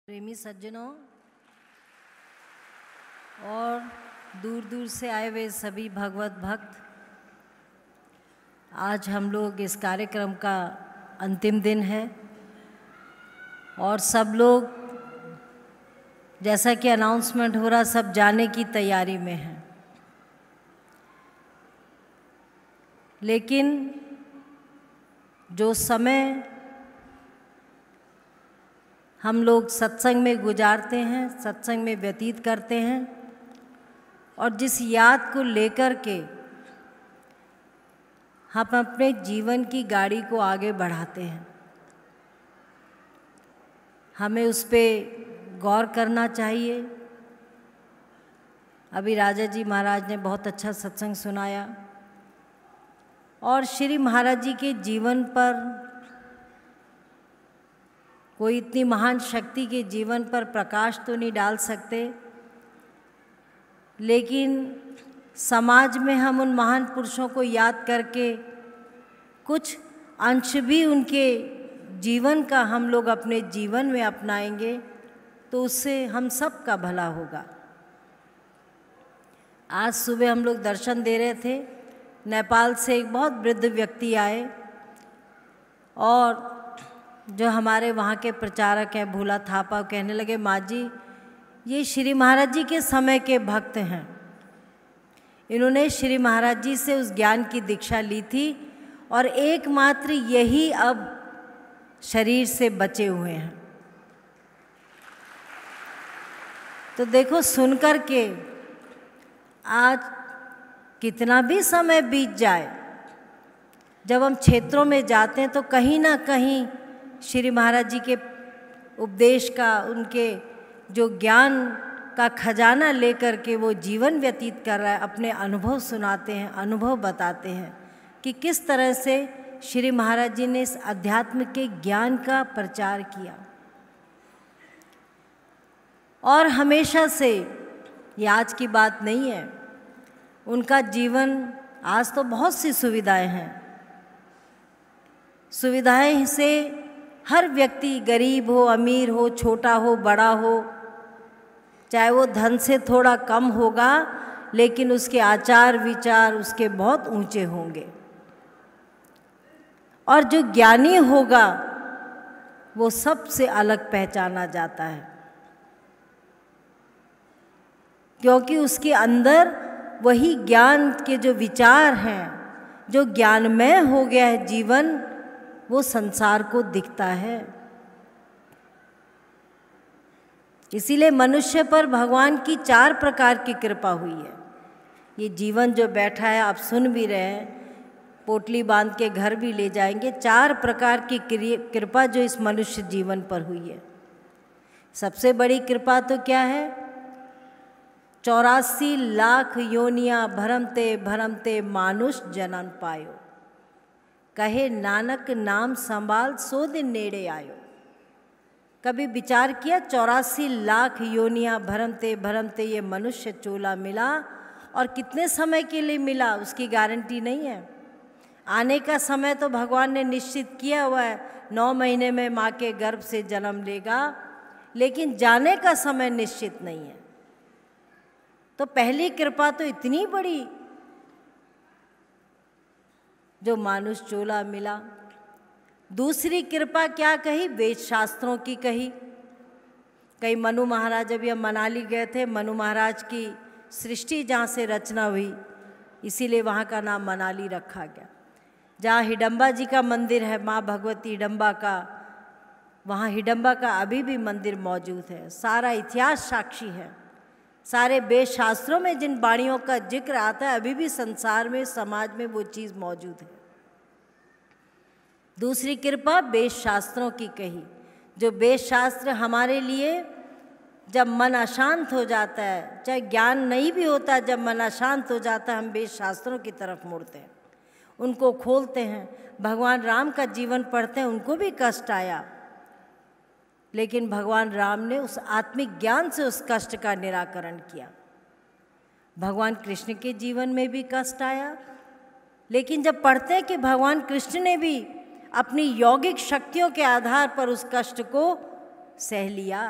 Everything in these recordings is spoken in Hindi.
प्रेमी सज्जनों और दूर दूर से आए हुए सभी भगवत भक्त, आज हम लोग इस कार्यक्रम का अंतिम दिन है और सब लोग, जैसा कि अनाउंसमेंट हो रहा, सब जाने की तैयारी में हैं। लेकिन जो समय हम लोग सत्संग में गुजारते हैं, सत्संग में व्यतीत करते हैं और जिस याद को लेकर के हम अपने जीवन की गाड़ी को आगे बढ़ाते हैं, हमें उस पर गौर करना चाहिए। अभी राजा जी महाराज ने बहुत अच्छा सत्संग सुनाया और श्री महाराज जी के जीवन पर, कोई इतनी महान शक्ति के जीवन पर प्रकाश तो नहीं डाल सकते, लेकिन समाज में हम उन महान पुरुषों को याद करके कुछ अंश भी उनके जीवन का हम लोग अपने जीवन में अपनाएंगे तो उससे हम सब का भला होगा। आज सुबह हम लोग दर्शन दे रहे थे, नेपाल से एक बहुत वृद्ध व्यक्ति आए और जो हमारे वहाँ के प्रचारक हैं भूला थापा, कहने लगे, माँ जी ये श्री महाराज जी के समय के भक्त हैं, इन्होंने श्री महाराज जी से उस ज्ञान की दीक्षा ली थी और एकमात्र यही अब शरीर से बचे हुए हैं। तो देखो, सुनकर के आज कितना भी समय बीत जाए, जब हम क्षेत्रों में जाते हैं तो कहीं ना कहीं श्री महाराज जी के उपदेश का, उनके जो ज्ञान का खजाना लेकर के वो जीवन व्यतीत कर रहा है, अपने अनुभव सुनाते हैं, अनुभव बताते हैं कि किस तरह से श्री महाराज जी ने इस अध्यात्म के ज्ञान का प्रचार किया। और हमेशा से, ये आज की बात नहीं है, उनका जीवन, आज तो बहुत सी सुविधाएं हैं, सुविधाएं से हर व्यक्ति, गरीब हो, अमीर हो, छोटा हो, बड़ा हो, चाहे वो धन से थोड़ा कम होगा, लेकिन उसके आचार विचार उसके बहुत ऊंचे होंगे। और जो ज्ञानी होगा वो सबसे अलग पहचाना जाता है, क्योंकि उसके अंदर वही ज्ञान के जो विचार हैं, जो ज्ञानमय हो गया है जीवन, वो संसार को दिखता है। इसीलिए मनुष्य पर भगवान की 4 प्रकार की कृपा हुई है। ये जीवन जो बैठा है, आप सुन भी रहे हैं, पोटली बांध के घर भी ले जाएंगे। 4 प्रकार की कृपा जो इस मनुष्य जीवन पर हुई है। सबसे बड़ी कृपा तो क्या है? 84 लाख योनियाँ भरमते भरमते मानुष जनन पायो, कहे नानक नाम संभाल सो दिन नेड़े आयो। कभी विचार किया, 84 लाख योनियाँ भरमते भरमते ये मनुष्य चोला मिला, और कितने समय के लिए मिला उसकी गारंटी नहीं है। आने का समय तो भगवान ने निश्चित किया हुआ है, 9 महीने में माँ के गर्भ से जन्म लेगा, लेकिन जाने का समय निश्चित नहीं है। तो पहली कृपा तो इतनी बड़ी, जो मानुष चोला मिला। दूसरी कृपा क्या कही? वेद शास्त्रों की कही। कई मनु महाराज, अभी हम मनाली गए थे, मनु महाराज की सृष्टि जहाँ से रचना हुई, इसीलिए वहाँ का नाम मनाली रखा गया। जहाँ हिडम्बा जी का मंदिर है, माँ भगवती हिडम्बा का, वहाँ हिडम्बा का अभी भी मंदिर मौजूद है। सारा इतिहास साक्षी है। सारे वेद शास्त्रों में जिन वाणियों का जिक्र आता है, अभी भी संसार में, समाज में वो चीज़ मौजूद है। दूसरी कृपा वेद शास्त्रों की कही। जो वेद शास्त्र हमारे लिए, जब मन अशांत हो जाता है, चाहे ज्ञान नहीं भी होता, जब मन अशांत हो जाता है, हम वेद शास्त्रों की तरफ मुड़ते हैं, उनको खोलते हैं। भगवान राम का जीवन पढ़ते हैं, उनको भी कष्ट आया, लेकिन भगवान राम ने उस आत्मिक ज्ञान से उस कष्ट का निराकरण किया। भगवान कृष्ण के जीवन में भी कष्ट आया, लेकिन जब पढ़ते हैं कि भगवान कृष्ण ने भी अपनी यौगिक शक्तियों के आधार पर उस कष्ट को सह लिया,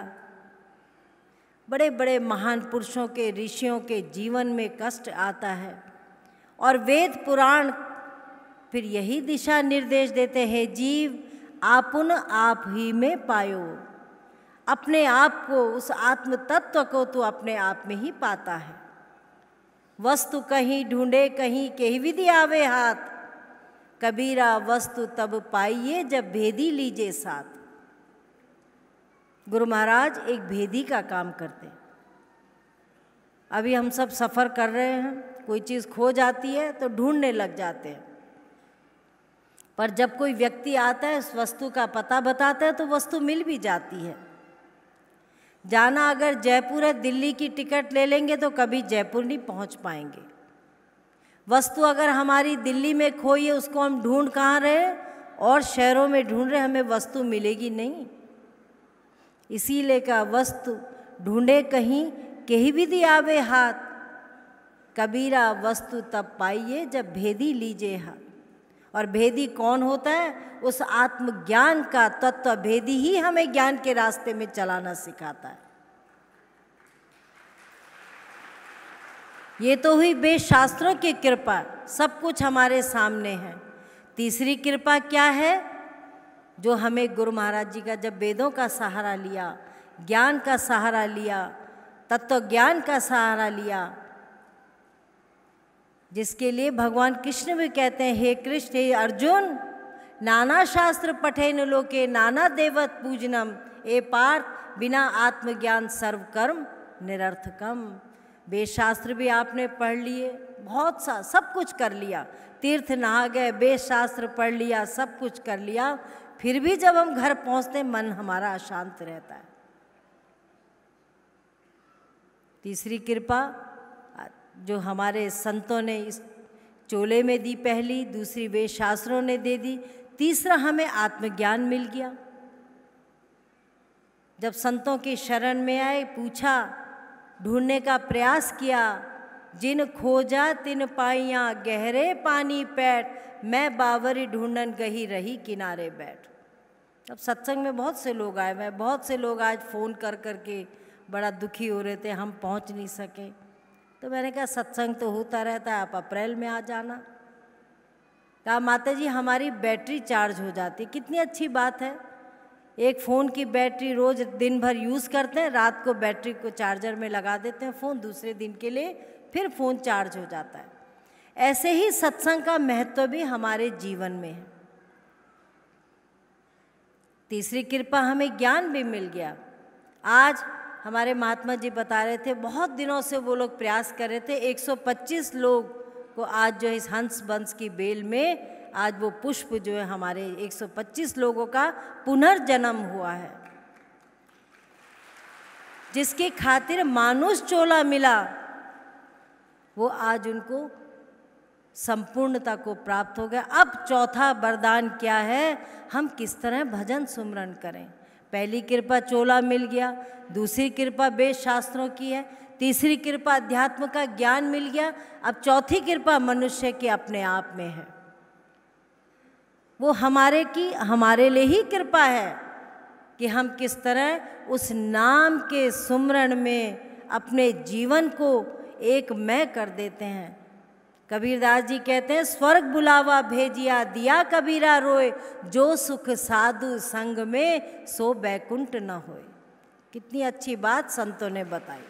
बड़े बड़े महान पुरुषों के, ऋषियों के जीवन में कष्ट आता है और वेद पुराण फिर यही दिशा निर्देश देते हैं, जीव आपुन आप ही में पायो। अपने आप को, उस आत्म तत्व को तो अपने आप में ही पाता है। वस्तु कहीं ढूंढे कहीं केही विधि आवे हाथ, कबीरा वस्तु तब पाइए जब भेदी लीजे साथ। गुरु महाराज एक भेदी का काम करते हैं। अभी हम सब सफ़र कर रहे हैं, कोई चीज़ खो जाती है तो ढूंढने लग जाते हैं, पर जब कोई व्यक्ति आता है, उस वस्तु का पता बताता है, तो वस्तु मिल भी जाती है। जाना अगर जयपुर है, दिल्ली की टिकट ले लेंगे तो कभी जयपुर नहीं पहुंच पाएंगे। वस्तु अगर हमारी दिल्ली में खोई है, उसको हम ढूंढ कहाँ रहे और शहरों में ढूंढ रहे, हमें वस्तु मिलेगी नहीं। इसीलिए का वस्तु ढूंढे कहीं केही विधि आवे हाथ, कबीरा वस्तु तब पाइए जब भेदी लीजे हाथ। और भेदी कौन होता है? उस आत्मज्ञान का तत्व भेदी ही हमें ज्ञान के रास्ते में चलाना सिखाता है। ये तो हुई वेद शास्त्रों की कृपा, सब कुछ हमारे सामने है। तीसरी कृपा क्या है? जो हमें गुरु महाराज जी का, जब वेदों का सहारा लिया, ज्ञान का सहारा लिया, तत्व ज्ञान का सहारा लिया, जिसके लिए भगवान कृष्ण भी कहते हैं, हे कृष्ण हे अर्जुन, नाना शास्त्र पठेन लोके नाना देवत पूजनम, ए पार्थ बिना आत्मज्ञान सर्व कर्म निरर्थकम। वेद शास्त्र भी आपने पढ़ लिए, बहुत सा सब कुछ कर लिया, तीर्थ नहा गए, वेद शास्त्र पढ़ लिया, सब कुछ कर लिया, फिर भी जब हम घर पहुंचते मन हमारा अशांत रहता है। तीसरी कृपा जो हमारे संतों ने इस चोले में दी, पहली, दूसरी वेद शास्त्रों ने दे दी, तीसरा हमें आत्मज्ञान मिल गया। जब संतों की शरण में आए, पूछा, ढूंढने का प्रयास किया, जिन खोजा तिन पाइयाँ गहरे पानी पैठ, मैं बावरी ढूंढन गही रही किनारे बैठ। अब सत्संग में बहुत से लोग आए, मैं बहुत से लोग आज फ़ोन कर करके बड़ा दुखी हो रहे थे, हम पहुंच नहीं सके। तो मैंने कहा सत्संग तो होता रहता है, आप अप्रैल में आ जाना। कहा माता जी हमारी बैटरी चार्ज हो जाती है। कितनी अच्छी बात है, एक फ़ोन की बैटरी रोज़ दिन भर यूज़ करते हैं, रात को बैटरी को चार्जर में लगा देते हैं फ़ोन, दूसरे दिन के लिए फिर फ़ोन चार्ज हो जाता है। ऐसे ही सत्संग का महत्व भी हमारे जीवन में है। तीसरी कृपा, हमें ज्ञान भी मिल गया। आज हमारे महात्मा जी बता रहे थे, बहुत दिनों से वो लोग प्रयास कर रहे थे, 125 लोग को आज जो इस हंस बंस की बेल में आज वो पुष्प जो है हमारे 125 लोगों का पुनर्जन्म हुआ है, जिसकी खातिर मानुष चोला मिला, वो आज उनको संपूर्णता को प्राप्त हो गया। अब चौथा वरदान क्या है? हम किस तरह भजन सुमरन करें। पहली कृपा चोला मिल गया, दूसरी कृपा वेद शास्त्रों की है, तीसरी कृपा अध्यात्म का ज्ञान मिल गया, अब चौथी कृपा मनुष्य के अपने आप में है। वो हमारे लिए ही कृपा है कि हम किस तरह उस नाम के सुमरण में अपने जीवन को एक मय कर देते हैं। कबीरदास जी कहते हैं, स्वर्ग बुलावा भेजिया दिया कबीरा रोए, जो सुख साधु संग में सो बैकुंठ न होए। कितनी अच्छी बात संतों ने बताई।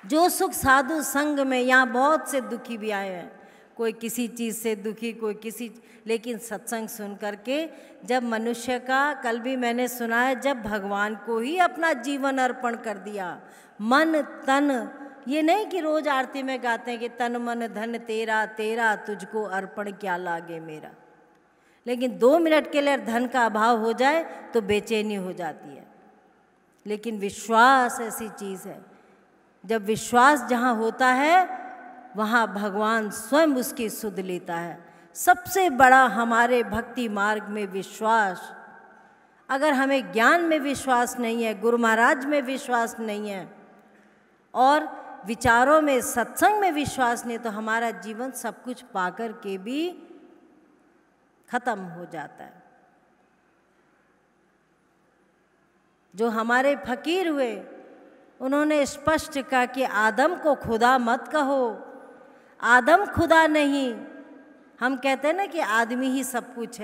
जो सुख साधु संग में, यहाँ बहुत से दुखी भी आए हैं, कोई किसी चीज़ से दुखी, कोई किसी, लेकिन सत्संग सुन करके जब मनुष्य का, कल भी मैंने सुना है, जब भगवान को ही अपना जीवन अर्पण कर दिया, मन तन, ये नहीं कि रोज आरती में गाते हैं कि तन मन धन तेरा तेरा, तुझको अर्पण क्या लागे मेरा, लेकिन 2 मिनट के लिए धन का अभाव हो जाए तो बेचैनी हो जाती है। लेकिन विश्वास ऐसी चीज़ है, जब विश्वास जहाँ होता है वहाँ भगवान स्वयं उसकी सुध लेता है। सबसे बड़ा हमारे भक्ति मार्ग में विश्वास। अगर हमें ज्ञान में विश्वास नहीं है, गुरु महाराज में विश्वास नहीं है और विचारों में, सत्संग में विश्वास नहीं, तो हमारा जीवन सब कुछ पाकर के भी खत्म हो जाता है। जो हमारे फकीर हुए, उन्होंने स्पष्ट कहा कि आदम को खुदा मत कहो, आदम खुदा नहीं। हम कहते हैं ना कि आदमी ही सब कुछ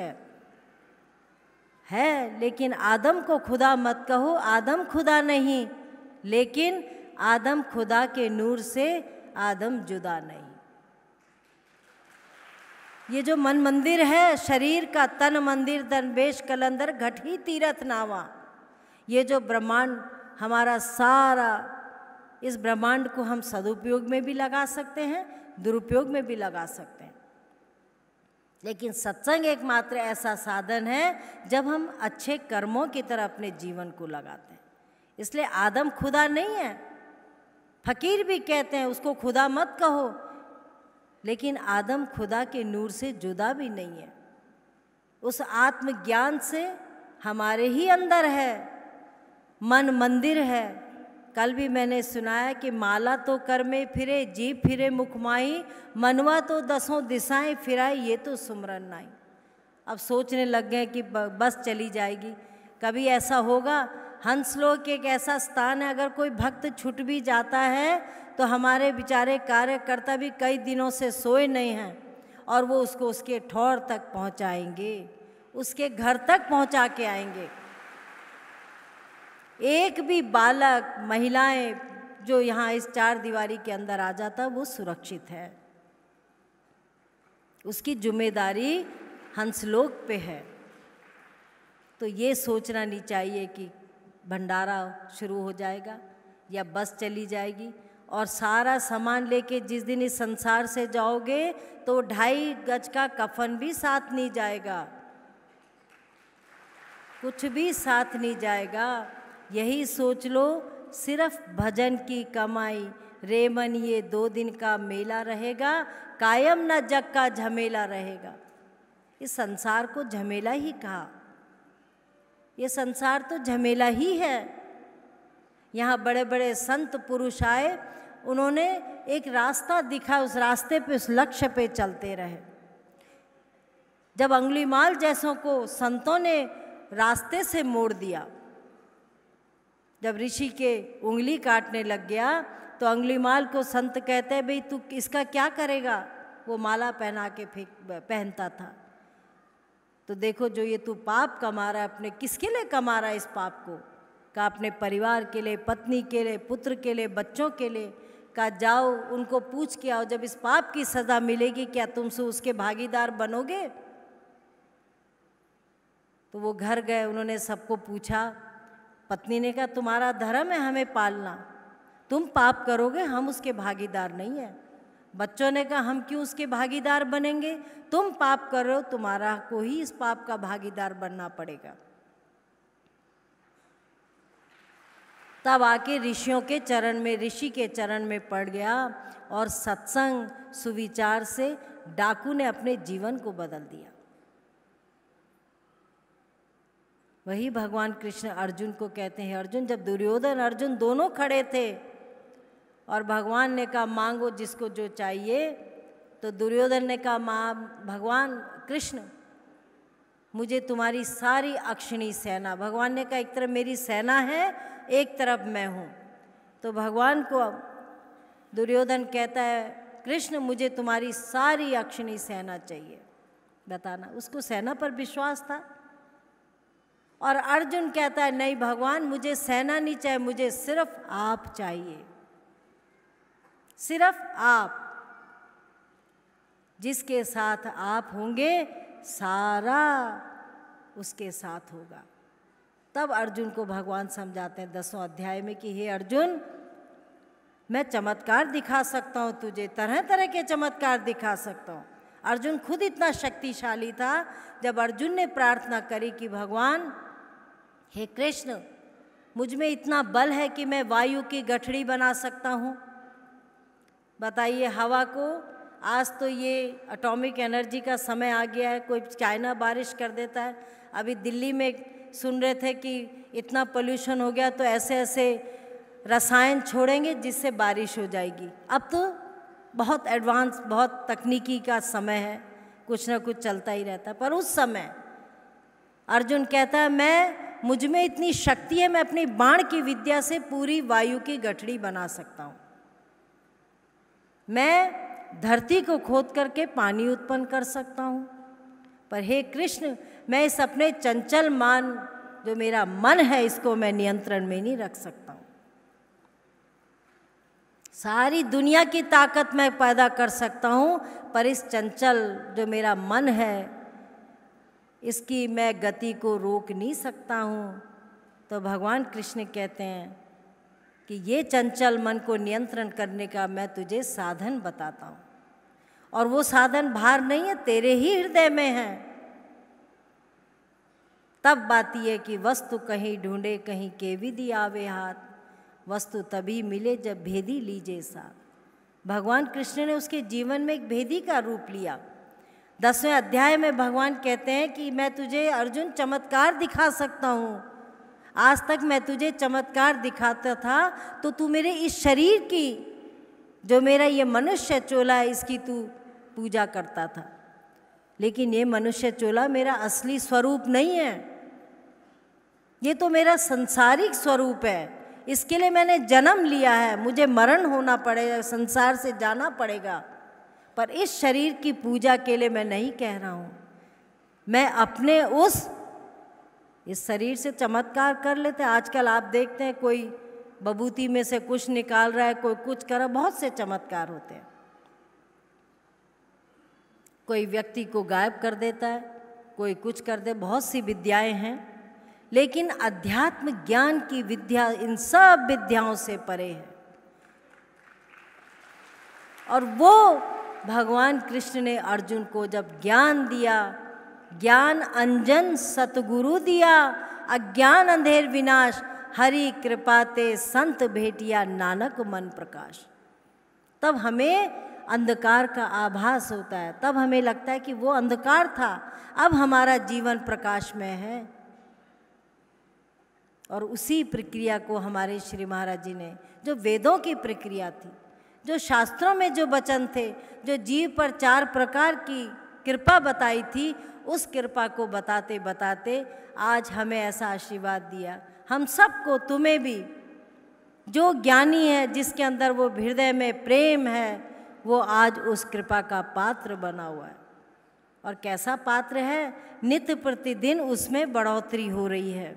है, लेकिन आदम को खुदा मत कहो, आदम खुदा नहीं, लेकिन आदम खुदा के नूर से आदम जुदा नहीं। ये जो मन मंदिर है, शरीर का तन मंदिर दरवेश कलंदर घटी तीरथ नावा, ये जो ब्रह्मांड हमारा सारा, इस ब्रह्मांड को हम सदुपयोग में भी लगा सकते हैं, दुरुपयोग में भी लगा सकते हैं, लेकिन सत्संग एकमात्र ऐसा साधन है जब हम अच्छे कर्मों की तरह अपने जीवन को लगाते हैं। इसलिए आदम खुदा नहीं है। फकीर भी कहते हैं उसको खुदा मत कहो, लेकिन आदम खुदा के नूर से जुदा भी नहीं है। उस आत्मज्ञान से हमारे ही अंदर है, मन मंदिर है। कल भी मैंने सुनाया कि माला तो कर में फिरे, जीभ फिरे मुखमाही, मनवा तो दसों दिशाएं फिराए, ये तो सुमरन नाई। अब सोचने लग गए कि बस चली जाएगी। कभी ऐसा होगा, हंसलोक एक ऐसा स्थान है, अगर कोई भक्त छूट भी जाता है तो हमारे बेचारे कार्यकर्ता भी कई दिनों से सोए नहीं हैं, और वो उसको उसके ठौर तक पहुंचाएंगे, उसके घर तक पहुंचा के आएंगे। एक भी बालक, महिलाएं जो यहाँ इस चार दीवारी के अंदर आ जाता, वो सुरक्षित है। उसकी जिम्मेदारी हंसलोक पे है। तो ये सोचना नहीं चाहिए कि भंडारा शुरू हो जाएगा या बस चली जाएगी और सारा सामान लेके जिस दिन इस संसार से जाओगे तो 2.5 गज का कफन भी साथ नहीं जाएगा, कुछ भी साथ नहीं जाएगा। यही सोच लो, सिर्फ भजन की कमाई रे मन, ये 2 दिन का मेला रहेगा, कायम न जग का झमेला रहेगा। इस संसार को झमेला ही कहा, ये संसार तो झमेला ही है। यहाँ बड़े बड़े संत पुरुष आए, उन्होंने एक रास्ता दिखा, उस रास्ते पे, उस लक्ष्य पे चलते रहे। जब अंगुलीमाल जैसों को संतों ने रास्ते से मोड़ दिया, जब ऋषि के उंगली काटने लग गया तो अंगुलीमाल को संत कहते हैं, भाई तू इसका क्या करेगा? वो माला पहना के पहनता था। तो देखो, जो ये तू पाप कमा रहा है, अपने किसके लिए कमा रहा है इस पाप को? का अपने परिवार के लिए, पत्नी के लिए, पुत्र के लिए, बच्चों के लिए। का जाओ उनको पूछ के आओ, जब इस पाप की सज़ा मिलेगी क्या तुमसे उसके भागीदार बनोगे? तो वो घर गए, उन्होंने सबको पूछा। पत्नी ने कहा, तुम्हारा धर्म है हमें पालना, तुम पाप करोगे, हम उसके भागीदार नहीं हैं। बच्चों ने कहा, हम क्यों उसके भागीदार बनेंगे? तुम पाप कर रहे हो, तुम्हारा को ही इस पाप का भागीदार बनना पड़ेगा। तब आके ऋषियों के चरण में, ऋषि के चरण में पड़ गया और सत्संग सुविचार से डाकू ने अपने जीवन को बदल दिया। वही भगवान कृष्ण अर्जुन को कहते हैं, अर्जुन, जब दुर्योधन अर्जुन दोनों खड़े थे और भगवान ने कहा मांगो जिसको जो चाहिए, तो दुर्योधन ने कहा, भगवान कृष्ण, मुझे तुम्हारी सारी अक्षिणी सेना। भगवान ने कहा, एक तरफ मेरी सेना है, एक तरफ मैं हूँ। तो भगवान को दुर्योधन कहता है, कृष्ण मुझे तुम्हारी सारी अक्षिणी सेना चाहिए। बताना, उसको सेना पर विश्वास था। और अर्जुन कहता है, नहीं भगवान, मुझे सेना नहीं चाहिए, मुझे सिर्फ आप चाहिए, सिर्फ आप। जिसके साथ आप होंगे सारा उसके साथ होगा। तब अर्जुन को भगवान समझाते हैं 10वें अध्याय में कि हे अर्जुन, मैं चमत्कार दिखा सकता हूँ तुझे, तरह तरह के चमत्कार दिखा सकता हूँ। अर्जुन खुद इतना शक्तिशाली था। जब अर्जुन ने प्रार्थना करी कि भगवान, हे कृष्ण, मुझ में इतना बल है कि मैं वायु की गठड़ी बना सकता हूँ। बताइए, हवा को, आज तो ये एटॉमिक एनर्जी का समय आ गया है, कोई चाइना बारिश कर देता है। अभी दिल्ली में सुन रहे थे कि इतना पोल्यूशन हो गया तो ऐसे ऐसे रसायन छोड़ेंगे जिससे बारिश हो जाएगी। अब तो बहुत एडवांस, बहुत तकनीकी का समय है, कुछ ना कुछ चलता ही रहता है। पर उस समय अर्जुन कहता है, मुझ में इतनी शक्ति है, मैं अपनी बाण की विद्या से पूरी वायु की गठड़ी बना सकता हूँ। मैं धरती को खोद करके पानी उत्पन्न कर सकता हूँ। पर हे कृष्ण, मैं इस अपने चंचल मान जो मेरा मन है, इसको मैं नियंत्रण में नहीं रख सकता हूँ। सारी दुनिया की ताकत मैं पैदा कर सकता हूँ, पर इस चंचल जो मेरा मन है, इसकी मैं गति को रोक नहीं सकता हूँ। तो भगवान कृष्ण कहते हैं कि ये चंचल मन को नियंत्रण करने का मैं तुझे साधन बताता हूँ, और वो साधन बाहर नहीं है, तेरे ही हृदय में है। तब बात ये कि वस्तु कहीं ढूंढे कहीं के विधि आवे हाथ, वस्तु तभी मिले जब भेदी लीजे साथ। भगवान कृष्ण ने उसके जीवन में एक भेदी का रूप लिया। 10वें अध्याय में भगवान कहते हैं कि मैं तुझे अर्जुन चमत्कार दिखा सकता हूँ। आज तक मैं तुझे चमत्कार दिखाता था तो तू मेरे इस शरीर की, जो मेरा ये मनुष्य चोला है, इसकी तू पूजा करता था। लेकिन ये मनुष्य चोला मेरा असली स्वरूप नहीं है, ये तो मेरा संसारिक स्वरूप है। इसके लिए मैंने जन्म लिया है, मुझे मरण होना पड़ेगा, संसार से जाना पड़ेगा। पर इस शरीर की पूजा के लिए मैं नहीं कह रहा हूँ। मैं अपने इस शरीर से चमत्कार कर लेते हैं। आजकल आप देखते हैं कोई बबूती में से कुछ निकाल रहा है, कोई कुछ कर रहा है, बहुत से चमत्कार होते हैं। कोई व्यक्ति को गायब कर देता है, कोई कुछ कर दे, बहुत सी विद्याएं हैं। लेकिन अध्यात्म ज्ञान की विद्या इन सब विद्याओं से परे है। और वो भगवान कृष्ण ने अर्जुन को जब ज्ञान दिया, ज्ञान अंजन सतगुरु दिया, अज्ञान अंधेर विनाश, हरि कृपाते संत भेटिया नानक मन प्रकाश। तब हमें अंधकार का आभास होता है, तब हमें लगता है कि वो अंधकार था, अब हमारा जीवन प्रकाश में है। और उसी प्रक्रिया को हमारे श्री महाराज जी ने, जो वेदों की प्रक्रिया थी, जो शास्त्रों में जो वचन थे, जो जीव पर 4 प्रकार की कृपा बताई थी, उस कृपा को बताते बताते आज हमें ऐसा आशीर्वाद दिया। हम सबको, तुम्हें भी, जो ज्ञानी है, जिसके अंदर वो हृदय में प्रेम है, वो आज उस कृपा का पात्र बना हुआ है। और कैसा पात्र है? नित्य प्रतिदिन उसमें बढ़ोतरी हो रही है।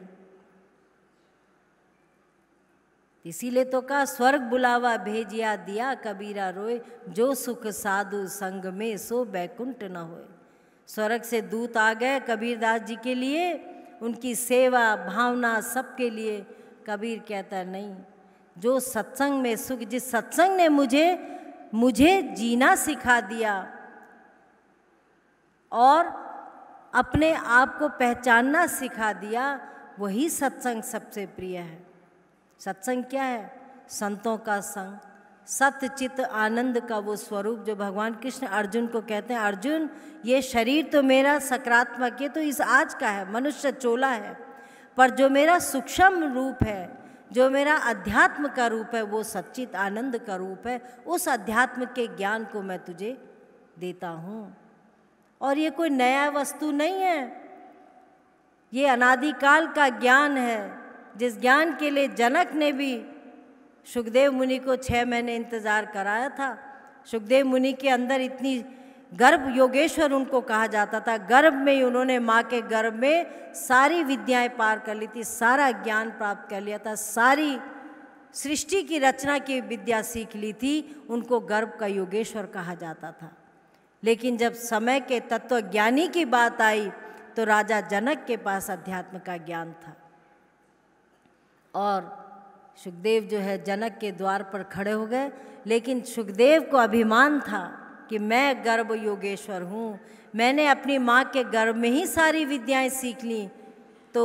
इसीलिए तो कहा, स्वर्ग बुलावा भेजिया दिया कबीरा रोए, जो सुख साधु संग में सो बैकुंठ न होए। स्वर्ग से दूत आ गए कबीरदास जी के लिए, उनकी सेवा भावना सबके लिए। कबीर कहता नहीं, जो सत्संग में सुख, जिस सत्संग ने मुझे जीना सिखा दिया और अपने आप को पहचानना सिखा दिया, वही सत्संग सबसे प्रिय है। सत्संग क्या है? संतों का संग, सत्य चित्त आनंद का वो स्वरूप जो भगवान कृष्ण अर्जुन को कहते हैं, अर्जुन ये शरीर तो मेरा सकारात्मक, ये तो इस आज का है, मनुष्य चोला है, पर जो मेरा सूक्ष्म रूप है, जो मेरा अध्यात्म का रूप है, वो सच्चित आनंद का रूप है। उस अध्यात्म के ज्ञान को मैं तुझे देता हूँ। और ये कोई नया वस्तु नहीं है, ये अनादिकाल का ज्ञान है, जिस ज्ञान के लिए जनक ने भी सुखदेव मुनि को 6 महीने इंतज़ार कराया था। सुखदेव मुनि के अंदर इतनी गर्भ योगेश्वर उनको कहा जाता था, गर्भ में ही उन्होंने माँ के गर्भ में सारी विद्याएं पार कर ली थी, सारा ज्ञान प्राप्त कर लिया था, सारी सृष्टि की रचना की विद्या सीख ली थी। उनको गर्भ का योगेश्वर कहा जाता था। लेकिन जब समय के तत्वज्ञानी की बात आई तो राजा जनक के पास अध्यात्म का ज्ञान था। और सुखदेव जो है जनक के द्वार पर खड़े हो गए, लेकिन सुखदेव को अभिमान था कि मैं गर्भ योगेश्वर हूँ, मैंने अपनी माँ के गर्भ में ही सारी विद्याएं सीख ली। तो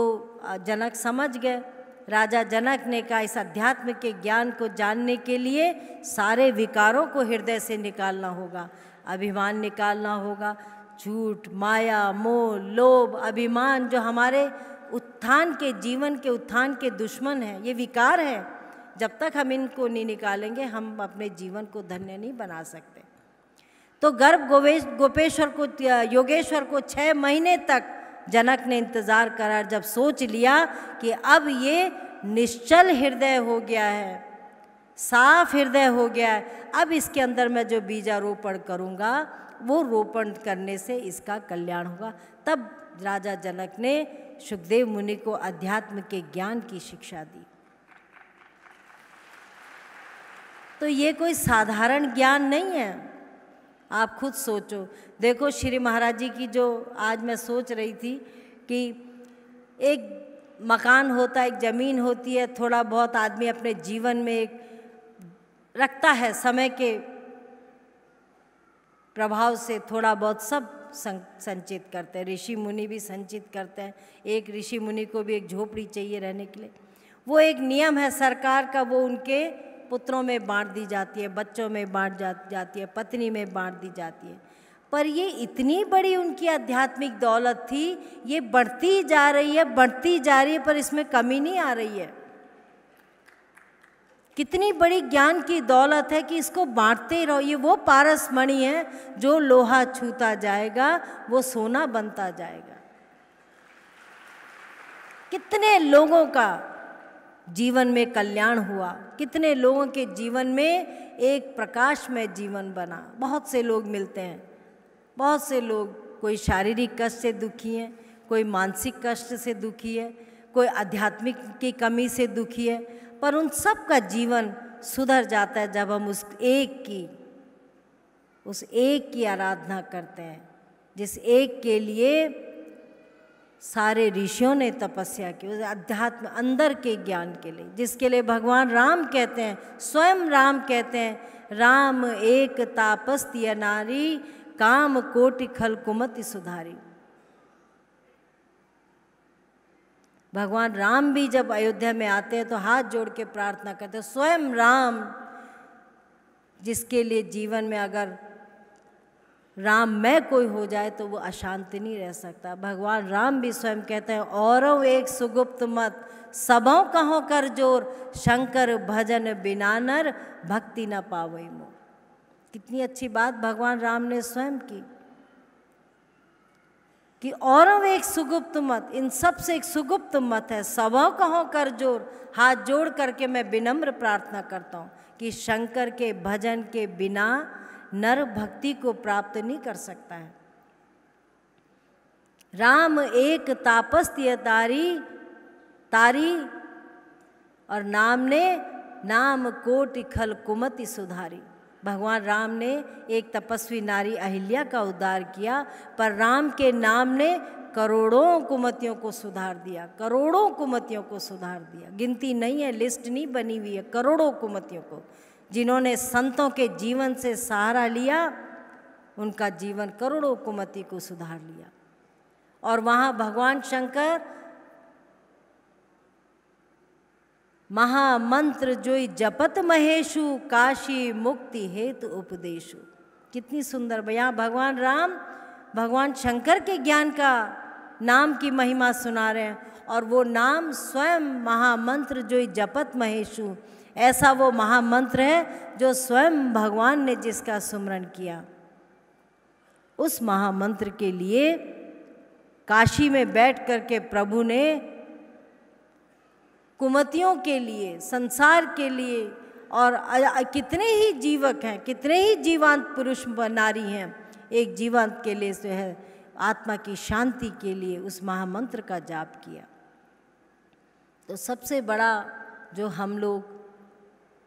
जनक समझ गए। राजा जनक ने कहा, इस अध्यात्म के ज्ञान को जानने के लिए सारे विकारों को हृदय से निकालना होगा, अभिमान निकालना होगा, झूठ, माया, मोह, लोभ, अभिमान जो हमारे उत्थान के, जीवन के उत्थान के दुश्मन हैं, ये विकार हैं। जब तक हम इनको नहीं निकालेंगे, हम अपने जीवन को धन्य नहीं बना सकते। तो गर्भ गोपेश्वर को, योगेश्वर को 6 महीने तक जनक ने इंतज़ार करा, जब सोच लिया कि अब ये निश्चल हृदय हो गया है, साफ हृदय हो गया है, अब इसके अंदर मैं जो बीजारोपण करूँगा वो रोपण करने से इसका कल्याण होगा। तब राजा जनक ने सुखदेव मुनि को अध्यात्म के ज्ञान की शिक्षा दी। तो ये कोई साधारण ज्ञान नहीं है, आप खुद सोचो। देखो श्री महाराज जी की जो आज मैं सोच रही थी कि एक मकान होता है, एक ज़मीन होती है, थोड़ा बहुत आदमी अपने जीवन में एक रखता है, समय के प्रभाव से थोड़ा बहुत सब संचित करते हैं। ऋषि मुनि भी संचित करते हैं। एक ऋषि मुनि को भी एक झोपड़ी चाहिए रहने के लिए, वो एक नियम है सरकार का, वो उनके पुत्रों में बांट दी जाती है, बच्चों में बांट जाती है, पत्नी में बांट दी जाती है। पर ये इतनी बड़ी उनकी आध्यात्मिक दौलत थी, ये बढ़ती जा रही है, बढ़ती जा रही है, पर इसमें कमी नहीं आ रही है। कितनी बड़ी ज्ञान की दौलत है कि इसको बांटते रहो। ये वो पारस मणि है जो लोहा छूता जाएगा वो सोना बनता जाएगा। कितने लोगों का जीवन में कल्याण हुआ, कितने लोगों के जीवन में एक प्रकाशमय जीवन बना। बहुत से लोग मिलते हैं, बहुत से लोग, कोई शारीरिक कष्ट से दुखी हैं, कोई मानसिक कष्ट से दुखी है, कोई आध्यात्मिक की कमी से दुखी है, पर उन सब का जीवन सुधर जाता है जब हम उस एक की आराधना करते हैं, जिस एक के लिए सारे ऋषियों ने तपस्या की, उस अध्यात्म अंदर के ज्ञान के लिए, जिसके लिए भगवान राम कहते हैं, स्वयं राम कहते हैं, राम एक तापस्त्य नारी, काम कोटि खल कुमति सुधारी। भगवान राम भी जब अयोध्या में आते हैं तो हाथ जोड़ के प्रार्थना करते हैं, स्वयं राम, जिसके लिए जीवन में अगर राममय कोई हो जाए तो वो अशांति नहीं रह सकता। भगवान राम भी स्वयं कहते हैं, औरव एक सुगुप्त मत, सबों कहो कर जोर, शंकर भजन बिना नर, भक्ति न पावई मोर। कितनी अच्छी बात भगवान राम ने स्वयं की कि औरव एक सुगुप्त मत, इन सब से एक सुगुप्त मत है, सबों कहो कर जोर। हाथ जोड़ करके मैं विनम्र प्रार्थना करता हूँ कि शंकर के भजन के बिना नर भक्ति को प्राप्त नहीं कर सकता है। राम एक तापस्त्य तारी और नाम कोटि खल कुमति सुधारी। भगवान राम ने एक तपस्वी नारी अहिल्या का उद्धार किया, पर राम के नाम ने करोड़ों कुमतियों को सुधार दिया, करोड़ों कुमतियों को सुधार दिया। गिनती नहीं है, लिस्ट नहीं बनी हुई है, करोड़ों कुमतियों को, जिन्होंने संतों के जीवन से सहारा लिया, उनका जीवन करोड़ों कुमति को सुधार लिया। और वहाँ भगवान शंकर महामंत्र जोई जपत महेशु, काशी मुक्ति हेतु उपदेशु। कितनी सुंदर बयां। भगवान राम भगवान शंकर के ज्ञान का नाम की महिमा सुना रहे हैं, और वो नाम स्वयं महामंत्र जोई जपत महेशु, ऐसा वो महामंत्र है जो स्वयं भगवान ने जिसका सुमरन किया। उस महामंत्र के लिए काशी में बैठ करके प्रभु ने कुमतियों के लिए, संसार के लिए, और कितने ही जीवक हैं, कितने ही जीवांत पुरुष नारी हैं, एक जीवांत के लिए जो है आत्मा की शांति के लिए उस महामंत्र का जाप किया। तो सबसे बड़ा जो हम लोग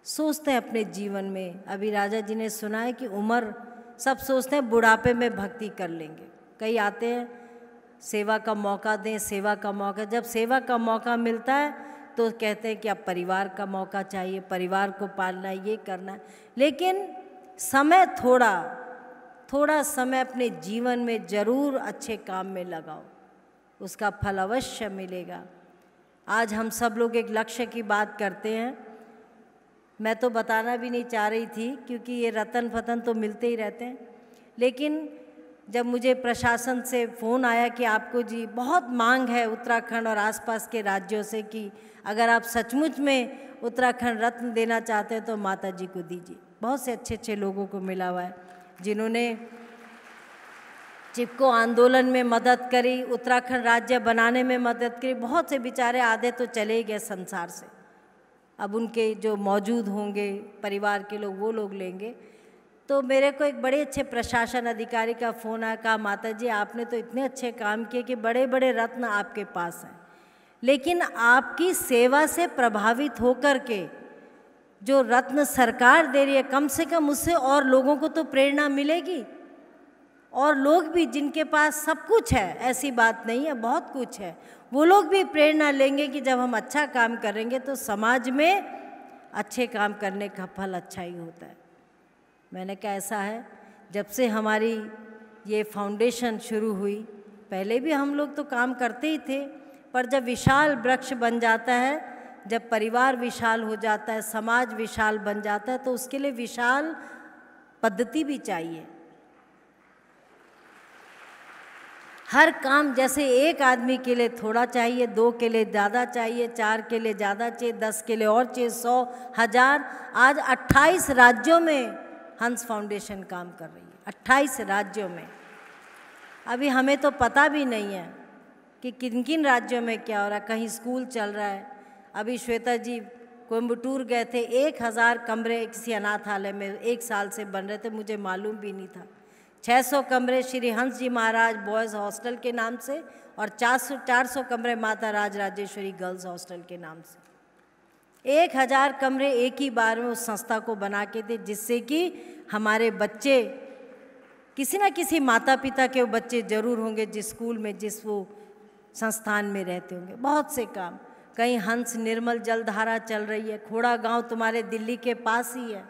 सोचते हैं अपने जीवन में, अभी राजा जी ने सुना है कि उम्र, सब सोचते हैं बुढ़ापे में भक्ति कर लेंगे। कई आते हैं सेवा का मौका दें, सेवा का मौका, जब सेवा का मौका मिलता है तो कहते हैं कि अब परिवार का मौका चाहिए, परिवार को पालना है, ये करना है। लेकिन समय थोड़ा समय अपने जीवन में ज़रूर अच्छे काम में लगाओ, उसका फल अवश्य मिलेगा। आज हम सब लोग एक लक्ष्य की बात करते हैं, मैं तो बताना भी नहीं चाह रही थी क्योंकि ये रतन फतन तो मिलते ही रहते हैं, लेकिन जब मुझे प्रशासन से फ़ोन आया कि आपको जी बहुत मांग है उत्तराखंड और आसपास के राज्यों से कि अगर आप सचमुच में उत्तराखंड रत्न देना चाहते हैं तो माता जी को दीजिए। बहुत से अच्छे अच्छे लोगों को मिला हुआ है जिन्होंने चिपको आंदोलन में मदद करी, उत्तराखंड राज्य बनाने में मदद करी। बहुत से बेचारे आधे तो चले गए संसार से, अब उनके जो मौजूद होंगे परिवार के लोग वो लोग लेंगे। तो मेरे को एक बड़े अच्छे प्रशासन अधिकारी का फ़ोन आया, कहा माता जी आपने तो इतने अच्छे काम किए कि बड़े बड़े रत्न आपके पास हैं, लेकिन आपकी सेवा से प्रभावित होकर के जो रत्न सरकार दे रही है, कम से कम उससे और लोगों को तो प्रेरणा मिलेगी। और लोग भी जिनके पास सब कुछ है, ऐसी बात नहीं है, बहुत कुछ है, वो लोग भी प्रेरणा लेंगे कि जब हम अच्छा काम करेंगे तो समाज में अच्छे काम करने का फल अच्छा ही होता है। मैंने कहा ऐसा है, जब से हमारी ये फाउंडेशन शुरू हुई, पहले भी हम लोग तो काम करते ही थे, पर जब विशाल वृक्ष बन जाता है, जब परिवार विशाल हो जाता है, समाज विशाल बन जाता है, तो उसके लिए विशाल पद्धति भी चाहिए। हर काम जैसे एक आदमी के लिए थोड़ा चाहिए, 2 के लिए ज़्यादा चाहिए, 4 के लिए ज़्यादा चाहिए, 10 के लिए और चाहिए, 100, 1000। आज 28 राज्यों में हंस फाउंडेशन काम कर रही है, 28 राज्यों में। अभी हमें तो पता भी नहीं है कि किन किन राज्यों में क्या हो रहा है। कहीं स्कूल चल रहा है। अभी श्वेता जी कोयम्बटूर गए थे, 1000 कमरे किसी अनाथालय में 1 साल से बन रहे थे, मुझे मालूम भी नहीं था। 600 कमरे श्री हंस जी महाराज बॉयज़ हॉस्टल के नाम से, और 400 कमरे माता राज राजेश्वरी गर्ल्स हॉस्टल के नाम से। 1000 कमरे एक ही बार में उस संस्था को बना के थे, जिससे कि हमारे बच्चे, किसी न किसी माता पिता के वो बच्चे ज़रूर होंगे जिस स्कूल में, जिस वो संस्थान में रहते होंगे। बहुत से काम, कहीं हंस निर्मल जलधारा चल रही है, खोड़ा गांव तुम्हारे दिल्ली के पास ही है।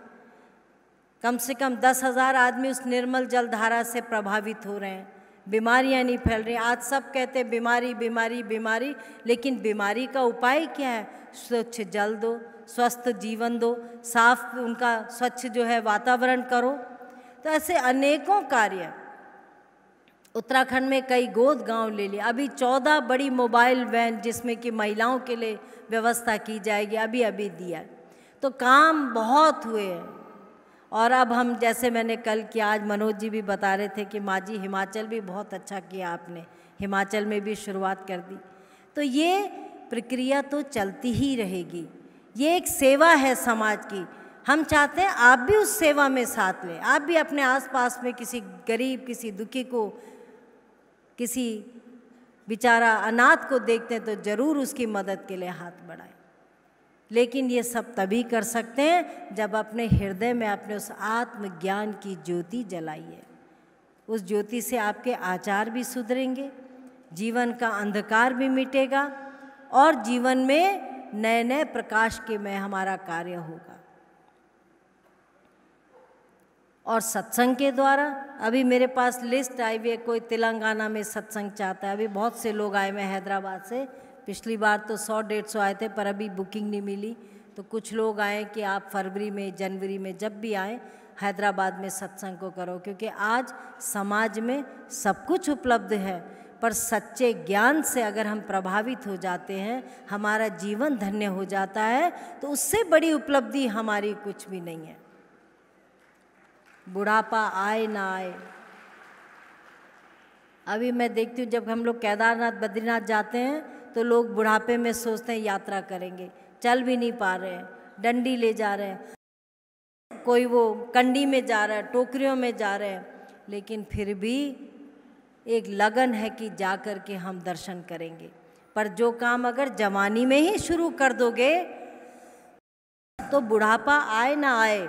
कम से कम 10,000 आदमी उस निर्मल जलधारा से प्रभावित हो रहे हैं, बीमारियां नहीं फैल रही। आज सब कहते हैं बीमारी बीमारी बीमारी, लेकिन बीमारी का उपाय क्या है? स्वच्छ जल दो, स्वस्थ जीवन दो, साफ उनका स्वच्छ जो है वातावरण करो। तो ऐसे अनेकों कार्य उत्तराखंड में कई गोद गांव ले लिए। अभी 14 बड़ी मोबाइल वैन जिसमें कि महिलाओं के लिए व्यवस्था की जाएगी, अभी अभी दिया। तो काम बहुत हुए हैं। और अब हम, जैसे मैंने कल किया, आज मनोज जी भी बता रहे थे कि माँ जी हिमाचल भी बहुत अच्छा किया आपने, हिमाचल में भी शुरुआत कर दी। तो ये प्रक्रिया तो चलती ही रहेगी। ये एक सेवा है समाज की। हम चाहते हैं आप भी उस सेवा में साथ लें। आप भी अपने आसपास में किसी गरीब, किसी दुखी को, किसी बेचारा अनाथ को देखते हैं तो ज़रूर उसकी मदद के लिए हाथ बढ़ाएं। लेकिन ये सब तभी कर सकते हैं जब अपने हृदय में अपने उस आत्मज्ञान की ज्योति जलाइए। उस ज्योति से आपके आचार भी सुधरेंगे, जीवन का अंधकार भी मिटेगा, और जीवन में नए नए प्रकाश के में हमारा कार्य होगा। और सत्संग के द्वारा, अभी मेरे पास लिस्ट आई हुई है, कोई तेलंगाना में सत्संग चाहता है। अभी बहुत से लोग आए हुए हैं हैदराबाद से। पिछली बार तो 100-150 आए थे, पर अभी बुकिंग नहीं मिली। तो कुछ लोग आए कि आप फरवरी में, जनवरी में जब भी आएँ हैदराबाद में सत्संग को करो, क्योंकि आज समाज में सब कुछ उपलब्ध है, पर सच्चे ज्ञान से अगर हम प्रभावित हो जाते हैं, हमारा जीवन धन्य हो जाता है, तो उससे बड़ी उपलब्धि हमारी कुछ भी नहीं है। बुढ़ापा आए ना आए, अभी मैं देखती हूँ जब हम लोग केदारनाथ बद्रीनाथ जाते हैं तो लोग बुढ़ापे में सोचते हैं यात्रा करेंगे, चल भी नहीं पा रहे हैं, डंडी ले जा रहे हैं, कोई वो कंडी में जा रहा है, टोकरियों में जा रहे हैं, लेकिन फिर भी एक लगन है कि जा कर के हम दर्शन करेंगे। पर जो काम अगर जवानी में ही शुरू कर दोगे तो बुढ़ापा आए ना आए,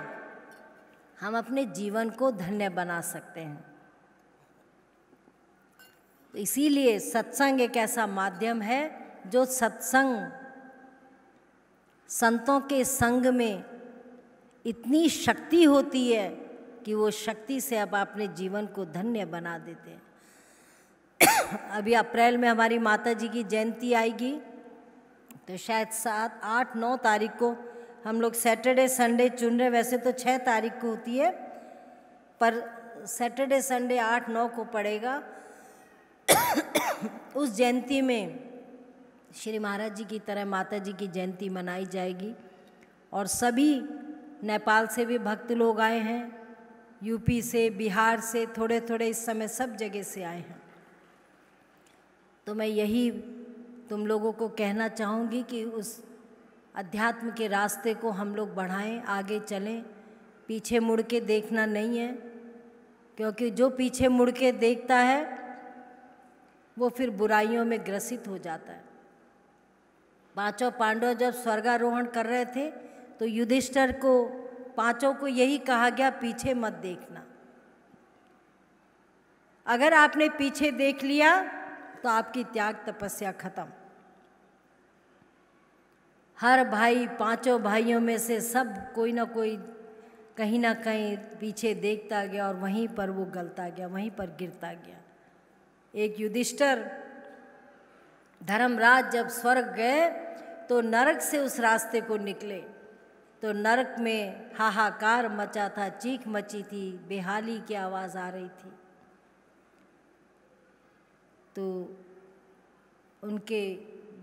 हम अपने जीवन को धन्य बना सकते हैं। इसीलिए सत्संग एक ऐसा माध्यम है जो सत्संग, संतों के संग में इतनी शक्ति होती है कि वो शक्ति से अब अपने जीवन को धन्य बना देते हैं। अभी अप्रैल में हमारी माता जी की जयंती आएगी, तो शायद 7, 8, 9 तारीख को हम लोग सैटरडे संडे चुन रहे। वैसे तो 6 तारीख को होती है, पर सैटरडे संडे 8, 9 को पड़ेगा। उस जयंती में श्री महाराज जी की तरह माता जी की जयंती मनाई जाएगी। और सभी नेपाल से भी भक्त लोग आए हैं, यूपी से, बिहार से, थोड़े थोड़े इस समय सब जगह से आए हैं। तो मैं यही तुम लोगों को कहना चाहूँगी कि उस अध्यात्म के रास्ते को हम लोग बढ़ाएं, आगे चलें, पीछे मुड़ के देखना नहीं है, क्योंकि जो पीछे मुड़ के देखता है वो फिर बुराइयों में ग्रसित हो जाता है। पांचों पांडव जब स्वर्गारोहण कर रहे थे तो युधिष्ठिर को, पांचों को यही कहा गया, पीछे मत देखना। अगर आपने पीछे देख लिया तो आपकी त्याग तपस्या खत्म। हर भाई, पांचों भाइयों में से सब कोई ना कोई कहीं ना कहीं पीछे देखता गया और वहीं पर वो गलता गया, वहीं पर गिरता गया। एक युधिष्ठिर, धर्मराज जब स्वर्ग गए तो नरक से उस रास्ते को निकले तो नरक में हाहाकार मचा था, चीख मची थी, बेहाली की आवाज़ आ रही थी। तो उनके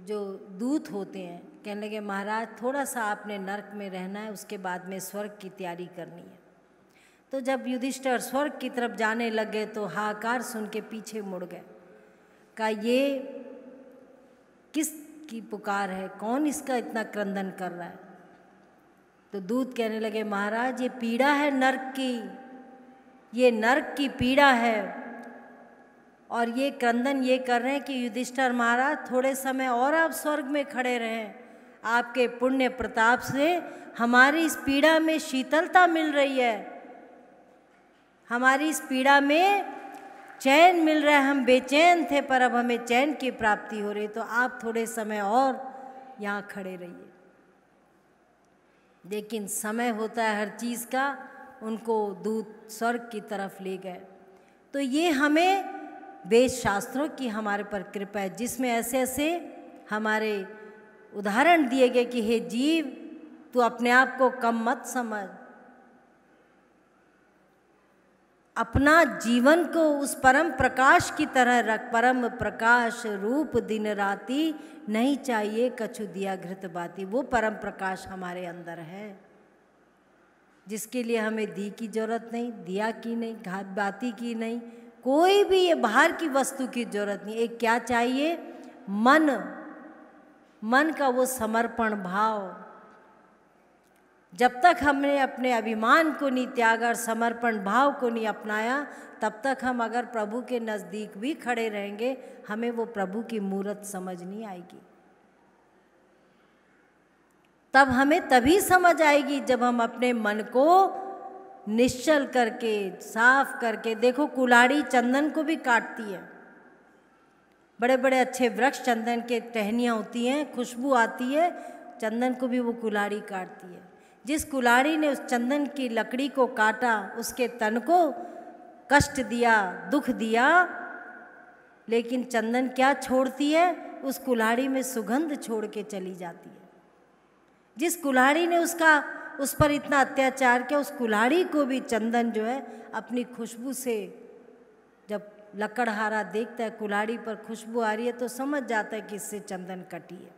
जो दूत होते हैं कहने लगे, महाराज थोड़ा सा आपने नरक में रहना है, उसके बाद में स्वर्ग की तैयारी करनी है। तो जब युधिष्ठिर स्वर्ग की तरफ जाने लगे तो हाहाकार सुन के पीछे मुड़ गए। कहा, ये किस की पुकार है, कौन इसका इतना क्रंदन कर रहा है? तो दूत कहने लगे, महाराज ये पीड़ा है नरक की, ये नरक की पीड़ा है। और ये क्रंदन ये कर रहे हैं कि युधिष्ठिर महाराज थोड़े समय और आप स्वर्ग में खड़े रहें, आपके पुण्य प्रताप से हमारी इस पीड़ा में शीतलता मिल रही है, हमारी इस पीड़ा में चैन मिल रहा है। हम बेचैन थे पर अब हमें चैन की प्राप्ति हो रही, तो आप थोड़े समय और यहाँ खड़े रहिए। लेकिन समय होता है हर चीज़ का, उनको दूत स्वर्ग की तरफ ले गए। तो ये हमें वेद शास्त्रों की हमारे पर कृपा है, जिसमें ऐसे ऐसे हमारे उदाहरण दिए गए कि हे जीव, तू अपने आप को कम मत समझ, अपना जीवन को उस परम प्रकाश की तरह रख। परम प्रकाश रूप दिन राती, नहीं चाहिए कछु दिया घृत बाती। वो परम प्रकाश हमारे अंदर है, जिसके लिए हमें दी की जरूरत नहीं, दिया की नहीं, घात बाती की नहीं, कोई भी ये बाहर की वस्तु की जरूरत नहीं। एक क्या चाहिए? मन का वो समर्पण भाव। जब तक हमने अपने अभिमान को नहीं त्यागा और समर्पण भाव को नहीं अपनाया, तब तक हम अगर प्रभु के नज़दीक भी खड़े रहेंगे, हमें वो प्रभु की मूरत समझ नहीं आएगी। तब हमें तभी समझ आएगी जब हम अपने मन को निश्चल करके, साफ करके। देखो, कुल्हाड़ी चंदन को भी काटती है। बड़े बड़े अच्छे वृक्ष चंदन के टहनियाँ होती हैं, खुशबू आती है, चंदन को भी वो कुल्हाड़ी काटती है। जिस कुल्हाड़ी ने उस चंदन की लकड़ी को काटा, उसके तन को कष्ट दिया, दुख दिया, लेकिन चंदन क्या छोड़ती है? उस कुल्हाड़ी में सुगंध छोड़ के चली जाती है। जिस कुल्हाड़ी ने उस पर इतना अत्याचार किया, उस कुल्हाड़ी को भी चंदन जो है अपनी खुशबू से, जब लकड़हारा देखता है कुल्हाड़ी पर खुशबू आ रही है तो समझ जाता है कि इससे चंदन कटी है।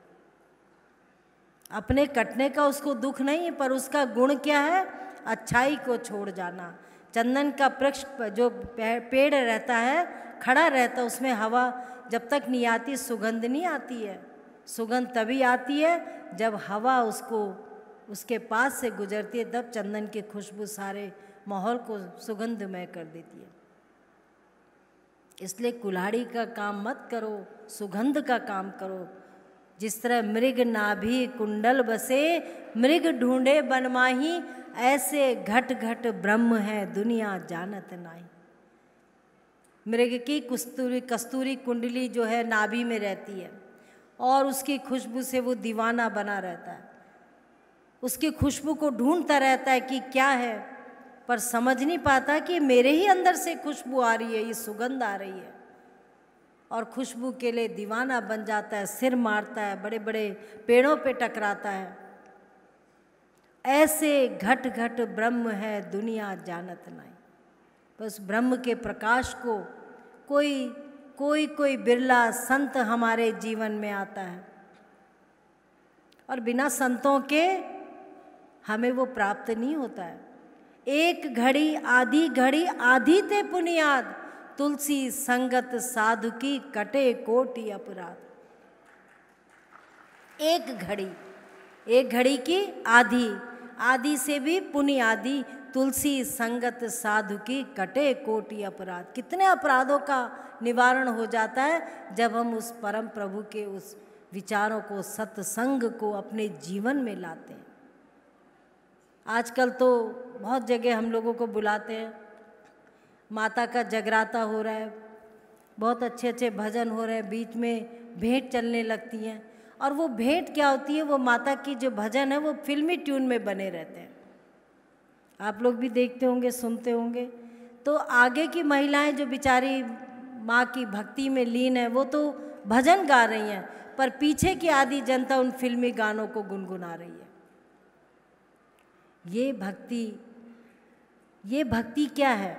अपने कटने का उसको दुख नहीं है, पर उसका गुण क्या है? अच्छाई को छोड़ जाना। चंदन का वृक्ष जो पेड़ रहता है, खड़ा रहता है, उसमें हवा जब तक नहीं आती सुगंध नहीं आती है। सुगंध तभी आती है जब हवा उसके पास से गुजरती है, तब चंदन की खुशबू सारे माहौल को सुगंधमय कर देती है। इसलिए कुल्हाड़ी का काम मत करो, सुगंध का काम करो। जिस तरह मृग नाभि कुंडल बसे, मृग ढूंढे बनमाही, ऐसे घट घट ब्रह्म है दुनिया जानत नाही। मृग की कस्तूरी कुंडली जो है नाभि में रहती है और उसकी खुशबू से वो दीवाना बना रहता है। उसकी खुशबू को ढूंढता रहता है कि क्या है, पर समझ नहीं पाता कि मेरे ही अंदर से खुशबू आ रही है, ये सुगंध आ रही है, और खुशबू के लिए दीवाना बन जाता है, सिर मारता है, बड़े बड़े पेड़ों पे टकराता है। ऐसे घट घट ब्रह्म है दुनिया जानत नहीं। बस ब्रह्म के प्रकाश को कोई बिरला संत हमारे जीवन में आता है, और बिना संतों के हमें वो प्राप्त नहीं होता है। एक घड़ी आधी ते पुनियाद, तुलसी संगत साधु की कटे कोटि अपराध। एक घड़ी की आधी से भी पुनियादी, तुलसी संगत साधु की कटे कोटि अपराध। कितने अपराधों का निवारण हो जाता है जब हम उस परम प्रभु के उस विचारों को, सत्संग को अपने जीवन में लाते हैं। आजकल तो बहुत जगह हम लोगों को बुलाते हैं, माता का जगराता हो रहा है, बहुत अच्छे अच्छे भजन हो रहे हैं, बीच में भेंट चलने लगती हैं। और वो भेंट क्या होती है, वो माता की जो भजन है वो फिल्मी ट्यून में बने रहते हैं। आप लोग भी देखते होंगे, सुनते होंगे। तो आगे की महिलाएं जो बेचारी माँ की भक्ति में लीन है, वो तो भजन गा रही हैं, पर पीछे की आधी जनता उन फिल्मी गानों को गुनगुना रही है। ये भक्ति क्या है?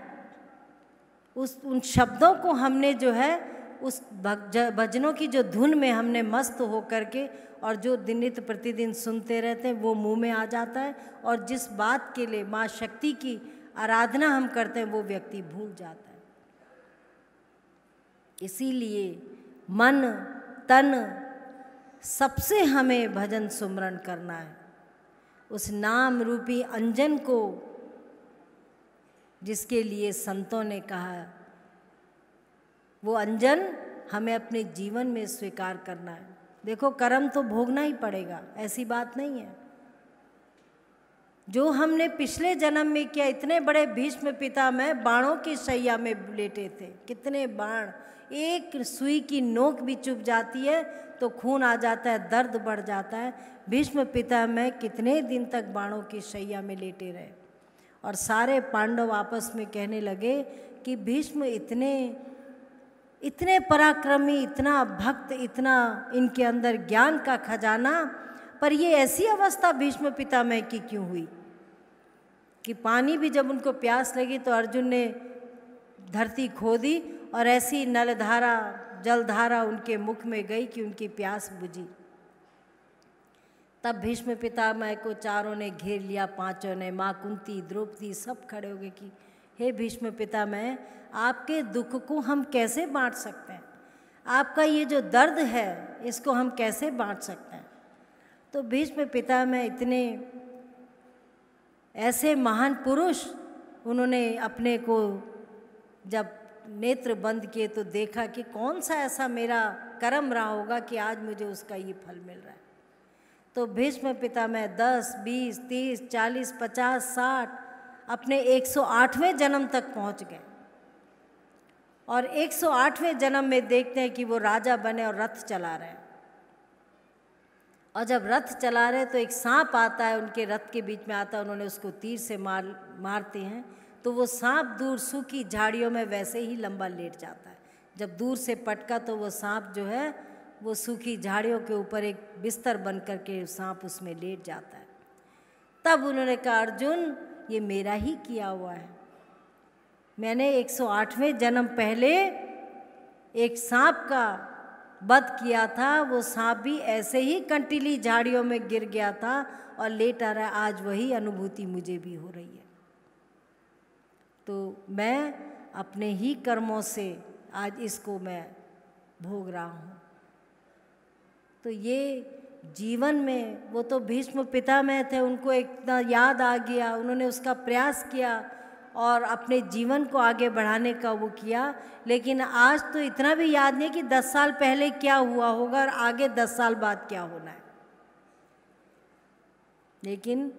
उन शब्दों को हमने जो है उस भजनों की जो धुन में हमने मस्त हो करके और जो नित्य प्रतिदिन सुनते रहते हैं वो मुंह में आ जाता है, और जिस बात के लिए माँ शक्ति की आराधना हम करते हैं वो व्यक्ति भूल जाता है। इसीलिए मन तन सबसे हमें भजन सुमरण करना है, उस नाम रूपी अंजन को जिसके लिए संतों ने कहा, वो अंजन हमें अपने जीवन में स्वीकार करना है। देखो, कर्म तो भोगना ही पड़ेगा, ऐसी बात नहीं है। जो हमने पिछले जन्म में किया, इतने बड़े भीष्म पितामह बाणों की शैया में लेटे थे, कितने बाण, एक सुई की नोक भी चुभ जाती है तो खून आ जाता है, दर्द बढ़ जाता है। भीष्म पितामह कितने दिन तक बाणों की शैया में लेटे रहे, और सारे पांडव आपस में कहने लगे कि भीष्म इतने पराक्रमी, इतना भक्त, इतना इनके अंदर ज्ञान का खजाना, पर ये ऐसी अवस्था भीष्म पितामह की क्यों हुई कि पानी भी जब उनको प्यास लगी तो अर्जुन ने धरती खोदी और ऐसी नलधारा, जलधारा उनके मुख में गई कि उनकी प्यास बुझी। तब भीष्म पितामह को चारों ने घेर लिया, पांचों ने, माँ कुंती, द्रौपदी, सब खड़े हो गए कि हे भीष्म पितामह, आपके दुख को हम कैसे बांट सकते हैं? आपका ये जो दर्द है इसको हम कैसे बांट सकते हैं? तो भीष्म पितामह इतने ऐसे महान पुरुष, उन्होंने अपने को जब नेत्र बंद किए तो देखा कि कौन सा ऐसा मेरा कर्म रहा होगा कि आज मुझे उसका ये फल मिल रहा है। तो भीष्म पितामह 10, 20, 30, 40, 50, 60 अपने 108वें जन्म तक पहुंच गए, और 108वें जन्म में देखते हैं कि वो राजा बने और रथ चला रहे हैं। और जब रथ चला रहे तो एक सांप आता है, उनके रथ के बीच में आता है, उन्होंने उसको तीर से मारते हैं तो वो सांप दूर सूखी झाड़ियों में वैसे ही लंबा लेट जाता है। जब दूर से पटका तो वो सांप जो है वो सूखी झाड़ियों के ऊपर एक बिस्तर बन कर के सांप उसमें लेट जाता है। तब उन्होंने कहा, अर्जुन, ये मेरा ही किया हुआ है, मैंने 108वें जन्म पहले एक सांप का वध किया था, वो सांप भी ऐसे ही कंटीली झाड़ियों में गिर गया था और लेट आ रहा है, आज वही अनुभूति मुझे भी हो रही है। तो मैं अपने ही कर्मों से आज इसको मैं भोग रहा हूँ। तो ये जीवन में, वो तो भीष्म पितामह थे, उनको इतना याद आ गया, उन्होंने उसका प्रयास किया और अपने जीवन को आगे बढ़ाने का वो किया। लेकिन आज तो इतना भी याद नहीं कि 10 साल पहले क्या हुआ होगा और आगे 10 साल बाद क्या होना है। लेकिन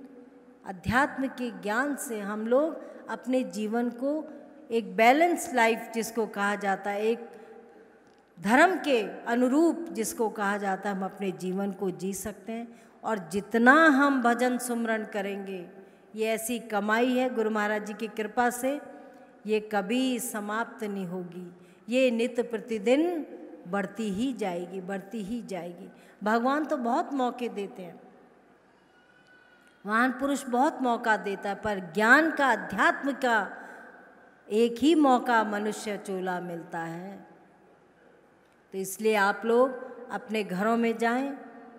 अध्यात्म के ज्ञान से हम लोग अपने जीवन को एक बैलेंस लाइफ जिसको कहा जाता है, एक धर्म के अनुरूप जिसको कहा जाता है, हम अपने जीवन को जी सकते हैं। और जितना हम भजन सुमरन करेंगे, ये ऐसी कमाई है गुरु महाराज जी की कृपा से, ये कभी समाप्त नहीं होगी, ये नित्य प्रतिदिन बढ़ती ही जाएगी, बढ़ती ही जाएगी। भगवान तो बहुत मौके देते हैं, महान पुरुष बहुत मौका देता है, पर ज्ञान का, अध्यात्म का एक ही मौका मनुष्य चोला मिलता है। तो इसलिए आप लोग अपने घरों में जाएं,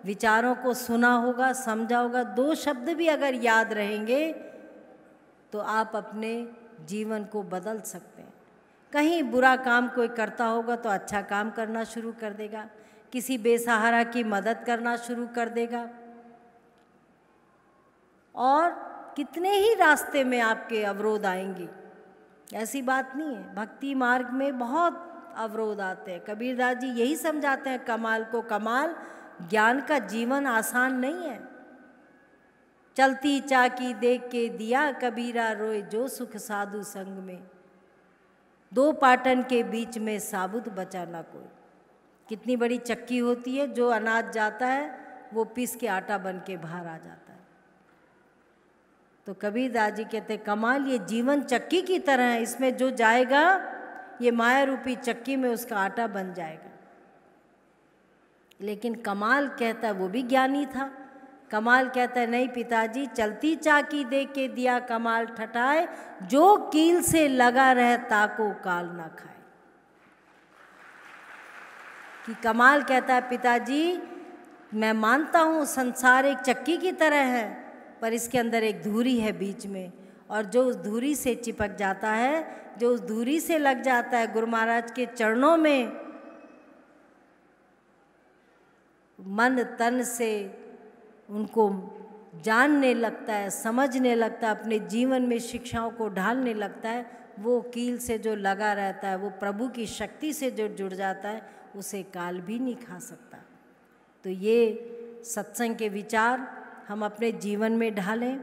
विचारों को सुना होगा, समझा होगा, 2 शब्द भी अगर याद रहेंगे तो आप अपने जीवन को बदल सकते हैं। कहीं बुरा काम कोई करता होगा तो अच्छा काम करना शुरू कर देगा, किसी बेसहारा की मदद करना शुरू कर देगा, और कितने ही रास्ते में आपके अवरोध आएंगे। ऐसी बात नहीं है, भक्ति मार्ग में बहुत अवरोध आते हैं। कबीरदास जी यही समझाते हैं कमाल को कमाल, ज्ञान का जीवन आसान नहीं है। चलती चाकी देख के दिया कबीरा रोए, जो सुख साधु संग में, दो पाटन के बीच में साबुत बचा ना कोई। कितनी बड़ी चक्की होती है, जो अनाज जाता है वो पीस के आटा बन के बाहर आ जाता है। तो कबीरदास जी कहते कमाल ये जीवन चक्की की तरह है, इसमें जो जाएगा ये माया रूपी चक्की में उसका आटा बन जाएगा। लेकिन कमाल कहता है, वो भी ज्ञानी था, कमाल कहता है नहीं पिताजी, चलती चाकी देख के दिया कमाल ठठाए, जो कील से लगा रहे ताको काल ना खाए। कि कमाल कहता है पिताजी मैं मानता हूँ संसार एक चक्की की तरह है, पर इसके अंदर एक धुरी है बीच में, और जो उस धुरी से चिपक जाता है, जो उस धुरी से लग जाता है गुरु महाराज के चरणों में, मन तन से उनको जानने लगता है, समझने लगता है, अपने जीवन में शिक्षाओं को ढालने लगता है, वो कील से जो लगा रहता है, वो प्रभु की शक्ति से जो जुड़ जाता है, उसे काल भी नहीं खा सकता। तो ये सत्संग के विचार हम अपने जीवन में ढालें।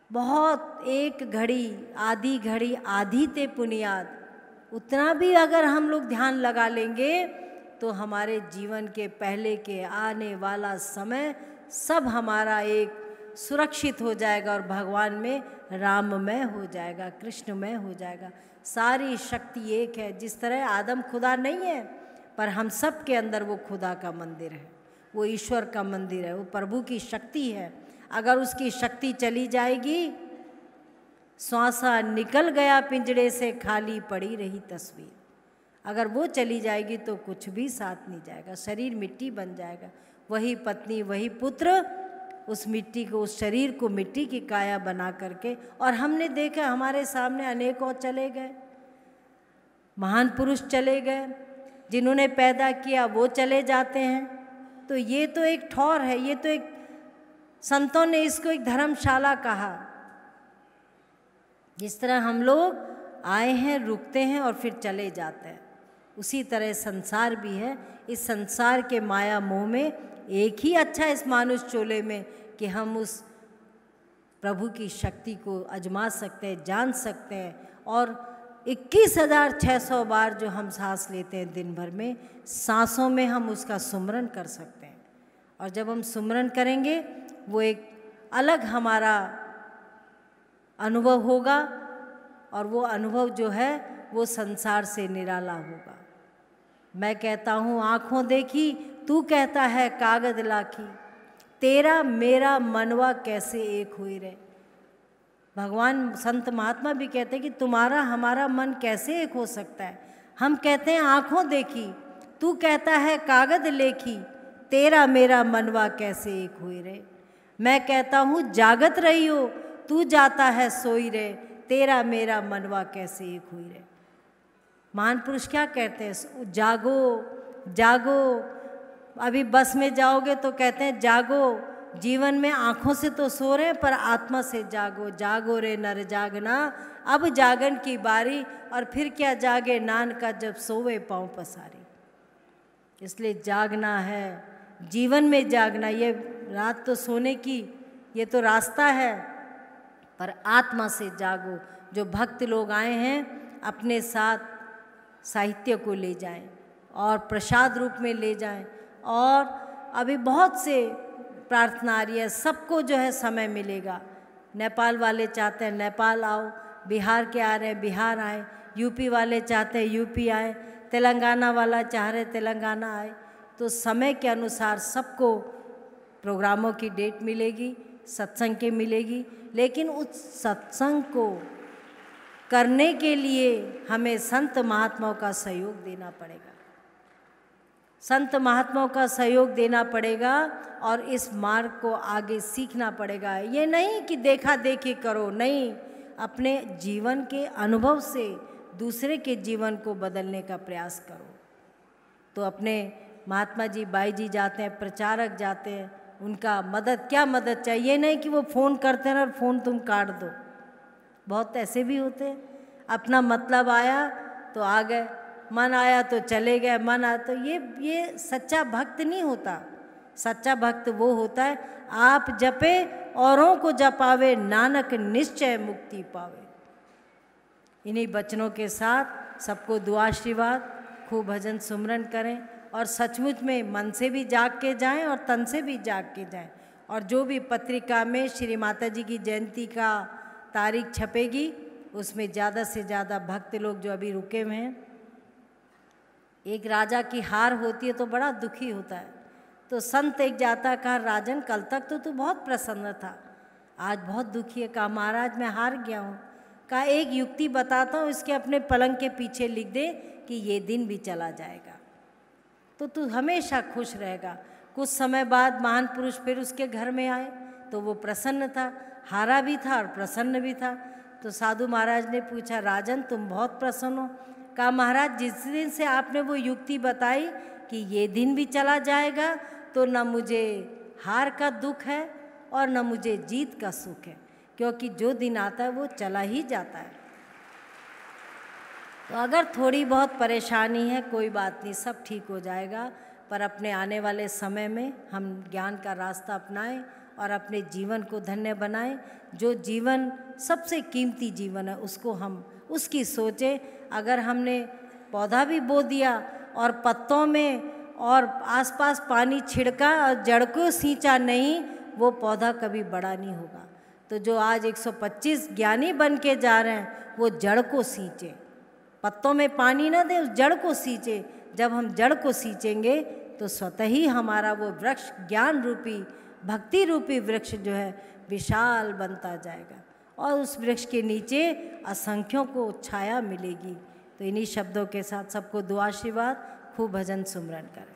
बहुत एक घड़ी आधी ते पुनियाद, उतना भी अगर हम लोग ध्यान लगा लेंगे तो हमारे जीवन के पहले के आने वाला समय सब हमारा एक सुरक्षित हो जाएगा और भगवान में राममय हो जाएगा, कृष्णमय हो जाएगा। सारी शक्ति एक है। जिस तरह आदम खुदा नहीं है, पर हम सब के अंदर वो खुदा का मंदिर है, वो ईश्वर का मंदिर है, वो प्रभु की शक्ति है। अगर उसकी शक्ति चली जाएगी, श्वासा निकल गया पिंजड़े से, खाली पड़ी रही तस्वीर, अगर वो चली जाएगी तो कुछ भी साथ नहीं जाएगा, शरीर मिट्टी बन जाएगा। वही पत्नी वही पुत्र उस मिट्टी को, उस शरीर को मिट्टी की काया बना करके, और हमने देखा हमारे सामने अनेक और चले गए, महान पुरुष चले गए, जिन्होंने पैदा किया वो चले जाते हैं। तो ये तो एक ठौर है, ये तो एक संतों ने इसको एक धर्मशाला कहा। जिस तरह हम लोग आए हैं, रुकते हैं और फिर चले जाते हैं, उसी तरह संसार भी है। इस संसार के माया मोह में एक ही अच्छा इस मानुष चोले में कि हम उस प्रभु की शक्ति को आजमा सकते हैं, जान सकते हैं। और 21,600 बार जो हम सांस लेते हैं दिन भर में, सांसों में हम उसका सुमरन कर सकते हैं। और जब हम सुमरन करेंगे वो एक अलग हमारा अनुभव होगा, और वो अनुभव जो है वो संसार से निराला होगा। मैं कहता हूँ आँखों देखी, तू कहता है कागज लाखी, तेरा मेरा मनवा कैसे एक हुई रे। भगवान संत महात्मा भी कहते हैं कि तुम्हारा हमारा मन कैसे एक हो सकता है। हम कहते हैं आँखों देखी, तू कहता है कागज लेखी, तेरा मेरा मनवा कैसे एक हुई रे। मैं कहता हूँ जागत रही हो, तू जाता है सोई रे, तेरा मेरा मनवा कैसे एक हुई रे। महान पुरुष क्या कहते हैं, जागो जागो। अभी बस में जाओगे तो कहते हैं जागो, जीवन में आँखों से तो सो रहे हैं पर आत्मा से जागो। जागो रे नर जागना, अब जागन की बारी, और फिर क्या जागे नानका जब सोवे पाँव पसारी। इसलिए जागना है, जीवन में जागना। ये रात तो सोने की, ये तो रास्ता है, पर आत्मा से जागो। जो भक्त लोग आए हैं अपने साथ साहित्य को ले जाएं और प्रसाद रूप में ले जाएं। और अभी बहुत से प्रार्थना आ रही है, सबको जो है समय मिलेगा। नेपाल वाले चाहते हैं नेपाल आओ, बिहार के आ रहे हैं बिहार आए, यूपी वाले चाहते हैं यूपी आए, तेलंगाना वाला चाह रहे तेलंगाना आए। तो समय के अनुसार सबको प्रोग्रामों की डेट मिलेगी, सत्संग की मिलेगी, लेकिन उस सत्संग को करने के लिए हमें संत महात्माओं का सहयोग देना पड़ेगा। संत महात्माओं का सहयोग देना पड़ेगा और इस मार्ग को आगे सीखना पड़ेगा। ये नहीं कि देखा देखी करो, नहीं, अपने जीवन के अनुभव से दूसरे के जीवन को बदलने का प्रयास करो। तो अपने महात्मा जी, बाई जी जाते हैं, प्रचारक जाते हैं, उनका मदद, क्या मदद चाहिए, नहीं कि वो फ़ोन करते हैं और फ़ोन तुम काट दो। बहुत ऐसे भी होते हैं, अपना मतलब आया तो आ गए, मन आया तो चले गए, मन आया तो ये सच्चा भक्त नहीं होता। सच्चा भक्त वो होता है, आप जपे औरों को जपावे, नानक निश्चय मुक्ति पावे। इन्हीं वचनों के साथ सबको दुआ आशीर्वाद, खूब भजन सुमरन करें और सचमुच में मन से भी जाग के जाएं और तन से भी जाग के जाएं। और जो भी पत्रिका में श्री माता जी की जयंती का तारीख छपेगी, उसमें ज़्यादा से ज़्यादा भक्त लोग जो अभी रुके हुए हैं, एक राजा की हार होती है तो बड़ा दुखी होता है। तो संत एक जाता, कहा राजन कल तक तो तू बहुत प्रसन्न था, आज बहुत दुखी है। कहा महाराज मैं हार गया हूँ। कहा एक युक्ति बताता हूँ, इसके अपने पलंग के पीछे लिख दे कि ये दिन भी चला जाएगा, तो तू हमेशा खुश रहेगा। कुछ समय बाद महान पुरुष फिर उसके घर में आए तो वो प्रसन्न था, हारा भी था और प्रसन्न भी था। तो साधु महाराज ने पूछा राजन तुम बहुत प्रसन्न हो। कहा महाराज जिस दिन से आपने वो युक्ति बताई कि ये दिन भी चला जाएगा, तो न मुझे हार का दुख है और न मुझे जीत का सुख है, क्योंकि जो दिन आता है वो चला ही जाता है। तो अगर थोड़ी बहुत परेशानी है, कोई बात नहीं, सब ठीक हो जाएगा। पर अपने आने वाले समय में हम ज्ञान का रास्ता अपनाएं और अपने जीवन को धन्य बनाएं। जो जीवन सबसे कीमती जीवन है उसको हम उसकी सोचें। अगर हमने पौधा भी बो दिया और पत्तों में और आसपास पानी छिड़का और जड़ को सींचा नहीं, वो पौधा कभी बड़ा नहीं होगा। तो जो आज 125 ज्ञानी बन के जा रहे हैं, वो जड़ को सींचे, पत्तों में पानी न दे, उस जड़ को सींचे। जब हम जड़ को सींचेंगे तो स्वतः ही हमारा वो वृक्ष, ज्ञान रूपी, भक्ति रूपी वृक्ष जो है विशाल बनता जाएगा और उस वृक्ष के नीचे असंख्यों को छाया मिलेगी। तो इन्हीं शब्दों के साथ सबको दुआ आशीर्वाद, खूब भजन सुमरन करें।